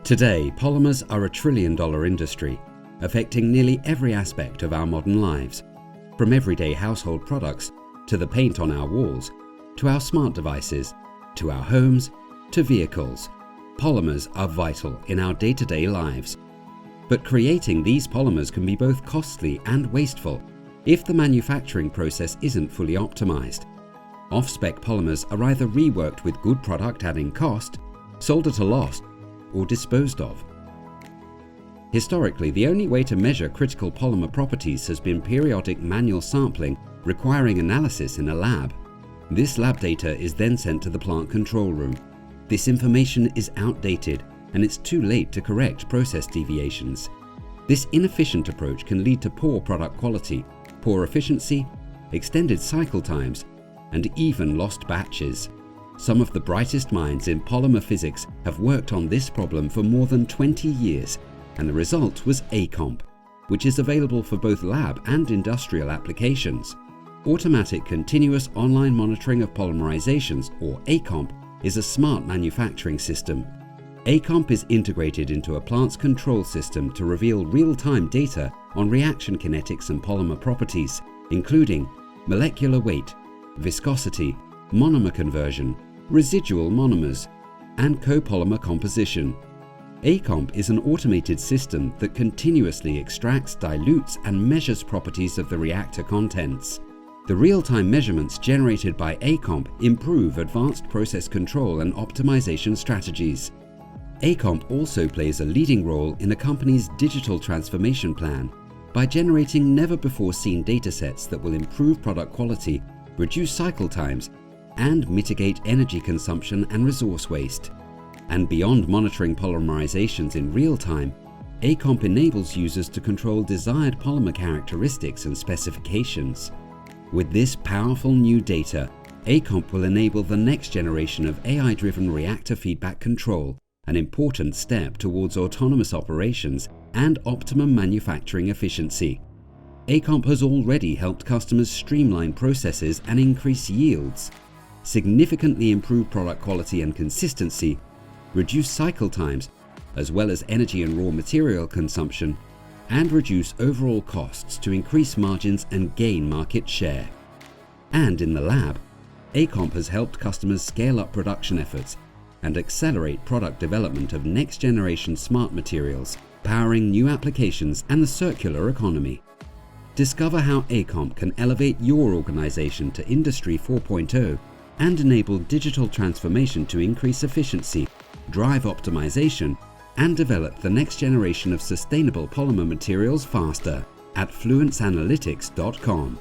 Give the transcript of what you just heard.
Today, polymers are a trillion-dollar industry, affecting nearly every aspect of our modern lives, from everyday household products to the paint on our walls, to our smart devices, to our homes, to vehicles. Polymers are vital in our day-to-day lives. But creating these polymers can be both costly and wasteful if the manufacturing process isn't fully optimized. Off-spec polymers are either reworked with good product adding cost, sold at a loss, or disposed of. Historically, the only way to measure critical polymer properties has been periodic manual sampling requiring analysis in a lab. This lab data is then sent to the plant control room. This information is outdated, and it's too late to correct process deviations. This inefficient approach can lead to poor product quality, poor efficiency, extended cycle times, and even lost batches. Some of the brightest minds in polymer physics have worked on this problem for more than 20 years, and the result was ACOMP, which is available for both lab and industrial applications. Automatic Continuous Online Monitoring of Polymerizations, or ACOMP, is a smart manufacturing system. ACOMP is integrated into a plant's control system to reveal real-time data on reaction kinetics and polymer properties, including molecular weight, viscosity, monomer conversion, residual monomers, and copolymer composition. ACOMP is an automated system that continuously extracts, dilutes, and measures properties of the reactor contents. The real-time measurements generated by ACOMP improve advanced process control and optimization strategies. ACOMP also plays a leading role in a company's digital transformation plan by generating never-before-seen datasets that will improve product quality, reduce cycle times, and mitigate energy consumption and resource waste. And beyond monitoring polymerizations in real time, ACOMP enables users to control desired polymer characteristics and specifications. With this powerful new data, ACOMP will enable the next generation of AI-driven reactor feedback control, an important step towards autonomous operations and optimum manufacturing efficiency. ACOMP has already helped customers streamline processes and increase yields, significantly improve product quality and consistency, reduce cycle times, as well as energy and raw material consumption, and reduce overall costs to increase margins and gain market share. And in the lab, ACOMP has helped customers scale up production efforts and accelerate product development of next-generation smart materials, powering new applications and the circular economy. Discover how ACOMP can elevate your organization to Industry 4.0 and enable digital transformation to increase efficiency, drive optimization, and develop the next generation of sustainable polymer materials faster at fluenceanalytics.com.